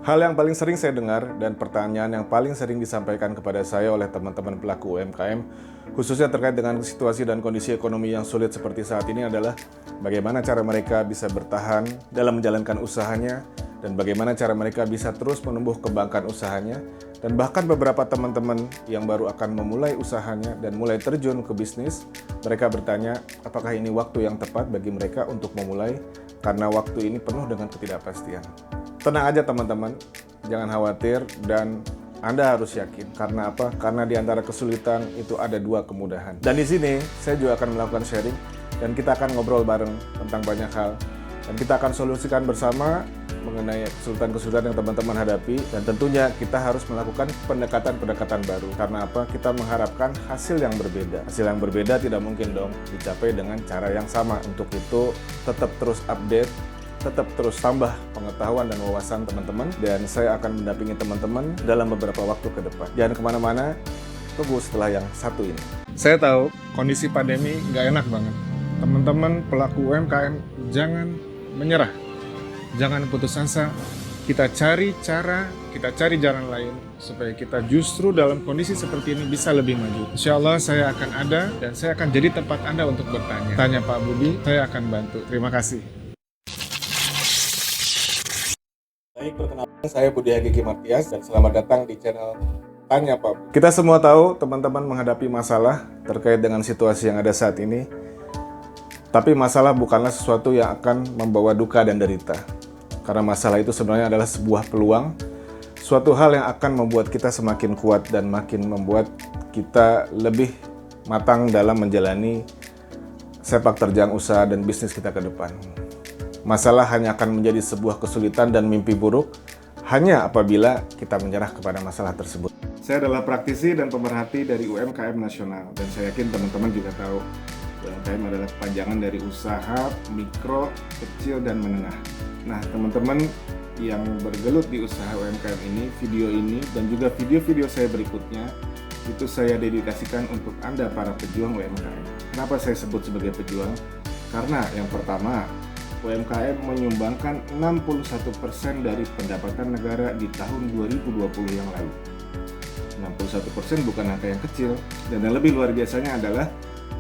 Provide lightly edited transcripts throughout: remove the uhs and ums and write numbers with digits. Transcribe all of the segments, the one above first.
Hal yang paling sering saya dengar dan pertanyaan yang paling sering disampaikan kepada saya oleh teman-teman pelaku UMKM, khususnya terkait dengan situasi dan kondisi ekonomi yang sulit seperti saat ini adalah bagaimana cara mereka bisa bertahan dalam menjalankan usahanya dan bagaimana cara mereka bisa terus menumbuh kembangkan usahanya, dan bahkan beberapa teman-teman yang baru akan memulai usahanya dan mulai terjun ke bisnis, mereka bertanya apakah ini waktu yang tepat bagi mereka untuk memulai karena waktu ini penuh dengan ketidakpastian. Tenang aja teman-teman, jangan khawatir dan Anda harus yakin. Karena apa? Karena di antara kesulitan itu ada dua kemudahan. Dan di sini saya juga akan melakukan sharing dan kita akan ngobrol bareng tentang banyak hal. Dan kita akan solusikan bersama mengenai kesulitan-kesulitan yang teman-teman hadapi. Dan tentunya kita harus melakukan pendekatan-pendekatan baru. Karena apa? Kita mengharapkan hasil yang berbeda. Hasil yang berbeda tidak mungkin dong dicapai dengan cara yang sama. Untuk itu tetap terus update, tetap terus tambah pengetahuan dan wawasan teman-teman, dan saya akan mendampingi teman-teman dalam beberapa waktu ke depan. Jangan kemana-mana, tunggu setelah yang satu ini. Saya tahu kondisi pandemi nggak enak banget. Teman-teman pelaku UMKM, jangan menyerah, jangan putus asa. Kita cari cara, kita cari jalan lain supaya kita justru dalam kondisi seperti ini bisa lebih maju. Insya Allah saya akan ada dan saya akan jadi tempat Anda untuk bertanya. Tanya Pak Budi, saya akan bantu. Terima kasih. Baik, perkenalkan saya Budi Hakiki Martias dan selamat datang di channel Tanya Pak Budi. Kita semua tahu teman-teman menghadapi masalah terkait dengan situasi yang ada saat ini. Tapi masalah bukanlah sesuatu yang akan membawa duka dan derita. Karena masalah itu sebenarnya adalah sebuah peluang, suatu hal yang akan membuat kita semakin kuat dan makin membuat kita lebih matang dalam menjalani sepak terjang usaha dan bisnis kita ke depan. Masalah hanya akan menjadi sebuah kesulitan dan mimpi buruk hanya apabila kita menyerah kepada masalah tersebut. Saya adalah praktisi dan pemerhati dari UMKM nasional, dan saya yakin teman-teman juga tahu UMKM adalah kepanjangan dari usaha mikro, kecil, dan menengah. Nah, teman-teman yang bergelut di usaha UMKM ini, video ini, dan juga video-video saya berikutnya, itu saya dedikasikan untuk Anda para pejuang UMKM. Kenapa saya sebut sebagai pejuang? Karena yang pertama, UMKM menyumbangkan 61% dari pendapatan negara di tahun 2020 yang lalu. 61% bukan angka yang kecil, dan yang lebih luar biasanya adalah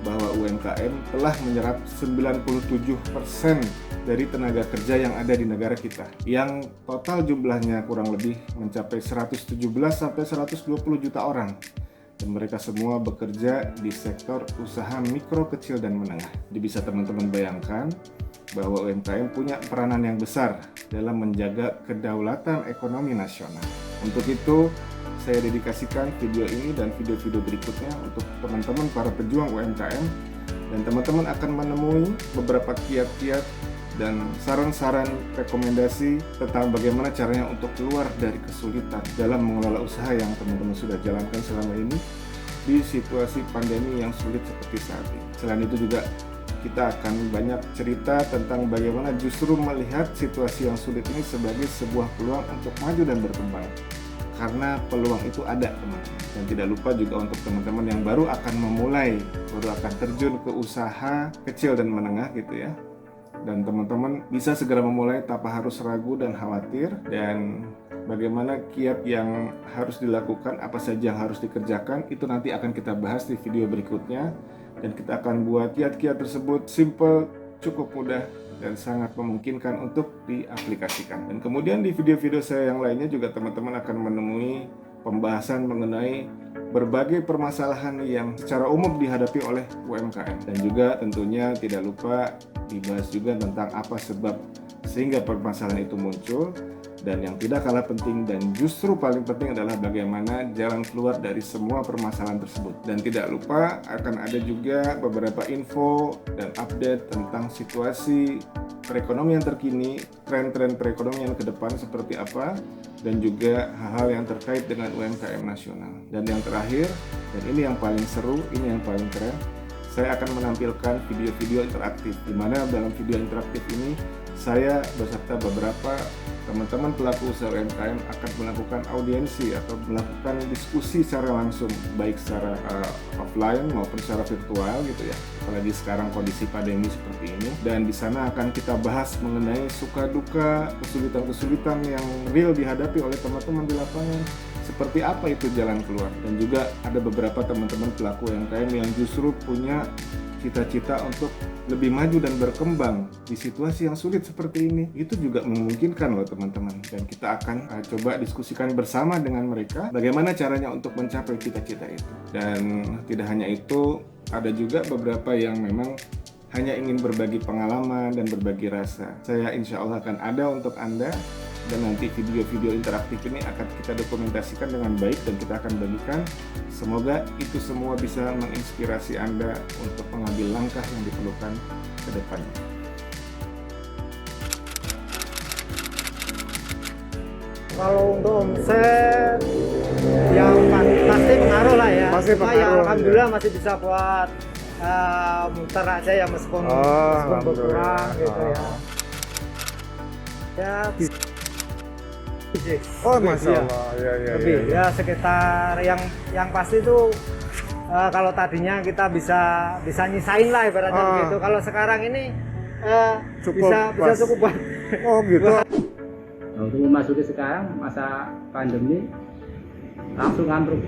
bahwa UMKM telah menyerap 97% dari tenaga kerja yang ada di negara kita, yang total jumlahnya kurang lebih mencapai 117-120 juta orang. Dan mereka semua bekerja di sektor usaha mikro, kecil, dan menengah. Jadi bisa teman-teman bayangkan bahwa UMKM punya peranan yang besar dalam menjaga kedaulatan ekonomi nasional. Untuk itu, saya dedikasikan video ini dan video-video berikutnya untuk teman-teman para pejuang UMKM, dan teman-teman akan menemui beberapa kiat-kiat dan saran-saran rekomendasi tentang bagaimana caranya untuk keluar dari kesulitan dalam mengelola usaha yang teman-teman sudah jalankan selama ini di situasi pandemi yang sulit seperti saat ini. Selain itu juga kita akan banyak cerita tentang bagaimana justru melihat situasi yang sulit ini sebagai sebuah peluang untuk maju dan berkembang. Karena peluang itu ada, teman-teman. Dan tidak lupa juga untuk teman-teman yang baru akan memulai, baru akan terjun ke usaha kecil dan menengah gitu ya. Dan teman-teman bisa segera memulai tanpa harus ragu dan khawatir. Dan bagaimana kiat yang harus dilakukan, apa saja yang harus dikerjakan, itu nanti akan kita bahas di video berikutnya. Dan kita akan buat kiat-kiat tersebut simple, cukup mudah, dan sangat memungkinkan untuk diaplikasikan. Dan kemudian di video-video saya yang lainnya juga teman-teman akan menemui pembahasan mengenai berbagai permasalahan yang secara umum dihadapi oleh UMKM. Dan juga tentunya tidak lupa dibahas juga tentang apa sebab sehingga permasalahan itu muncul. Dan yang tidak kalah penting dan justru paling penting adalah bagaimana jalan keluar dari semua permasalahan tersebut. Dan tidak lupa akan ada juga beberapa info dan update tentang situasi perekonomian terkini, tren-tren perekonomian ke depan seperti apa, dan juga hal-hal yang terkait dengan UMKM nasional. Dan yang terakhir, dan ini yang paling seru, ini yang paling keren, saya akan menampilkan video-video interaktif, di mana dalam video interaktif ini saya beserta beberapa teman-teman pelaku usaha UMKM akan melakukan audiensi atau melakukan diskusi secara langsung, baik secara offline maupun secara virtual gitu ya. Apalagi sekarang kondisi pandemi seperti ini, dan di sana akan kita bahas mengenai suka duka, kesulitan-kesulitan yang real dihadapi oleh teman-teman di lapangan. Seperti apa itu jalan keluar, dan juga ada beberapa teman-teman pelaku UMKM yang justru punya cita-cita untuk lebih maju dan berkembang di situasi yang sulit seperti ini. Itu juga memungkinkan loh teman-teman, dan kita akan coba diskusikan bersama dengan mereka bagaimana caranya untuk mencapai cita-cita itu. Dan tidak hanya itu, ada juga beberapa yang memang hanya ingin berbagi pengalaman dan berbagi rasa. Saya insya Allah akan ada untuk Anda, dan nanti video-video interaktif ini akan kita dokumentasikan dengan baik dan kita akan bagikan. Semoga itu semua bisa menginspirasi Anda untuk mengambil langkah yang diperlukan ke depannya. Kalau untuk omset yang pasti pengaruh lah ya. Pasti Cuma ya pengaruh, alhamdulillah ya. masih bisa buat muter aja ya, meskipun berkurang gitu ya. Ya bisa. Oh, Masya Allah, Lebih ya sekitar yang pasti itu kalau tadinya kita bisa nyisain lah ibaratnya gitu. Kalau sekarang ini bisa cukup buat. Oh gitu. Nah, untuk memasuki sekarang masa pandemi langsung ambruk.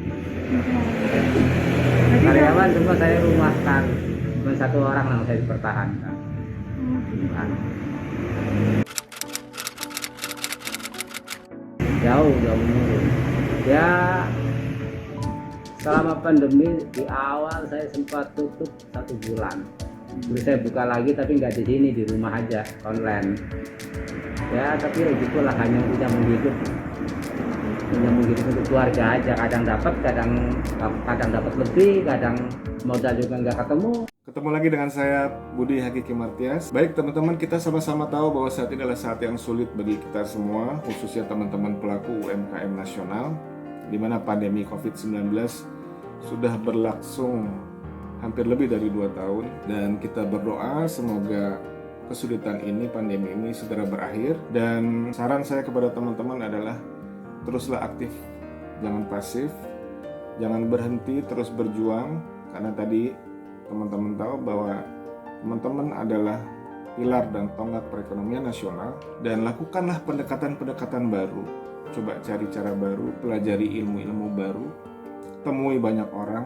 Karyawan semua saya rumahkan, cuma satu orang yang saya dipertahankan. Jauh menurun. Ya, selama pandemi di awal saya sempat tutup 1 bulan. Terus saya buka lagi tapi nggak di sini, di rumah aja, online. Ya, tapi begitulah, hanya bisa menghidup untuk keluarga aja. Kadang dapat lebih, kadang modal juga nggak ketemu. Ketemu lagi dengan saya, Budi Hakiki Martias. Baik teman-teman, kita sama-sama tahu bahwa saat ini adalah saat yang sulit bagi kita semua, khususnya teman-teman pelaku UMKM nasional, di mana pandemi COVID-19 sudah berlangsung hampir lebih dari 2 tahun, dan kita berdoa semoga kesulitan ini, pandemi ini segera berakhir. Dan saran saya kepada teman-teman adalah teruslah aktif, jangan pasif, jangan berhenti, terus berjuang, karena tadi teman-teman tahu bahwa teman-teman adalah pilar dan tonggak perekonomian nasional. Dan lakukanlah pendekatan-pendekatan baru, coba cari cara baru, pelajari ilmu-ilmu baru, temui banyak orang,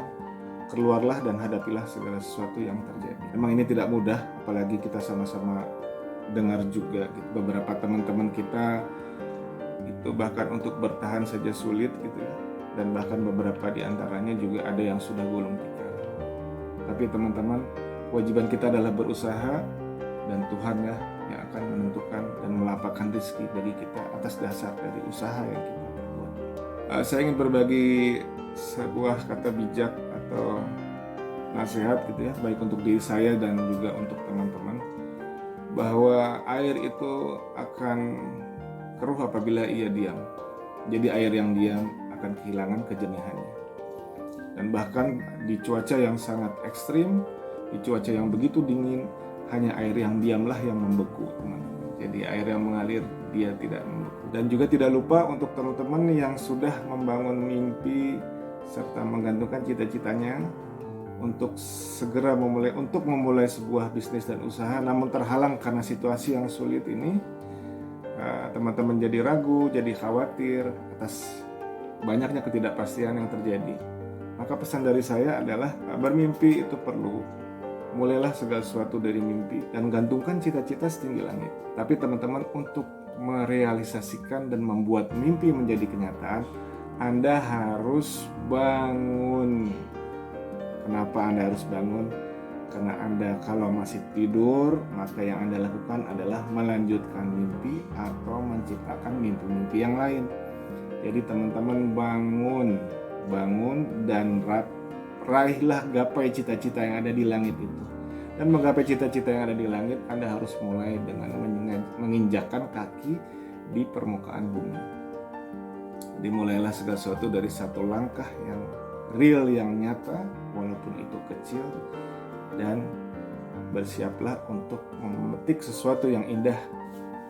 keluarlah dan hadapilah segala sesuatu yang terjadi. Memang ini tidak mudah, apalagi kita sama-sama dengar juga gitu, beberapa teman-teman kita itu bahkan untuk bertahan saja sulit gitu ya, dan bahkan beberapa di antaranya juga ada yang sudah gulung tikar. Tapi teman-teman, kewajiban kita adalah berusaha, dan Tuhan ya yang akan menentukan dan melapangkan rezeki bagi kita atas dasar dari usaha yang kita perbuat. Saya ingin berbagi sebuah kata bijak atau nasihat gitu ya, baik untuk diri saya dan juga untuk teman-teman, bahwa air itu akan keruh apabila ia diam. Jadi air yang diam akan kehilangan kejernihannya. Dan bahkan di cuaca yang sangat ekstrim, di cuaca yang begitu dingin, hanya air yang diamlah yang membeku, teman-teman. Jadi air yang mengalir, dia tidak membeku. Dan juga tidak lupa untuk teman-teman yang sudah membangun mimpi serta menggantungkan cita-citanya untuk segera memulai sebuah bisnis dan usaha, namun terhalang karena situasi yang sulit ini. Teman-teman jadi ragu, jadi khawatir atas banyaknya ketidakpastian yang terjadi. Maka pesan dari saya adalah bermimpi itu perlu. Mulailah segala sesuatu dari mimpi dan gantungkan cita-cita setinggi langit. Tapi teman-teman, untuk merealisasikan dan membuat mimpi menjadi kenyataan, Anda harus bangun. Kenapa Anda harus bangun? Karena Anda kalau masih tidur, maka yang Anda lakukan adalah melanjutkan mimpi atau menciptakan mimpi-mimpi yang lain. Jadi teman-teman bangun dan raihlah, gapai cita-cita yang ada di langit itu. Dan menggapai cita-cita yang ada di langit, Anda harus mulai dengan menginjakkan kaki di permukaan bumi. Dimulailah segala sesuatu dari satu langkah yang real, yang nyata, walaupun itu kecil, dan bersiaplah untuk memetik sesuatu yang indah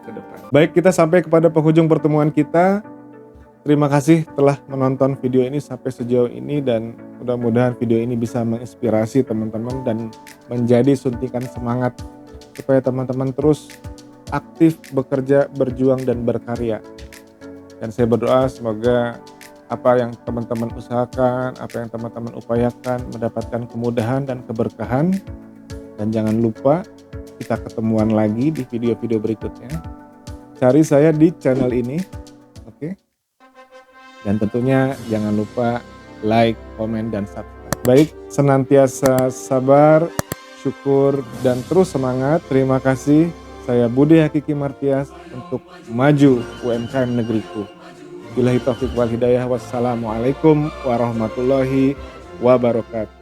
ke depan. Baik, kita sampai kepada penghujung pertemuan kita. Terima kasih telah menonton video ini sampai sejauh ini, dan mudah-mudahan video ini bisa menginspirasi teman-teman dan menjadi suntikan semangat supaya teman-teman terus aktif bekerja, berjuang, dan berkarya. Dan saya berdoa semoga apa yang teman-teman usahakan, apa yang teman-teman upayakan mendapatkan kemudahan dan keberkahan. Dan jangan lupa kita ketemuan lagi di video-video berikutnya. Cari saya di channel ini, oke? Dan tentunya jangan lupa like, komen, dan subscribe. Baik, senantiasa sabar, syukur, dan terus semangat. Terima kasih. Saya Budi Hakiki Martias untuk maju UMKM negeriku. Billahi taufiq wal hidayah. Wassalamualaikum warahmatullahi wabarakatuh.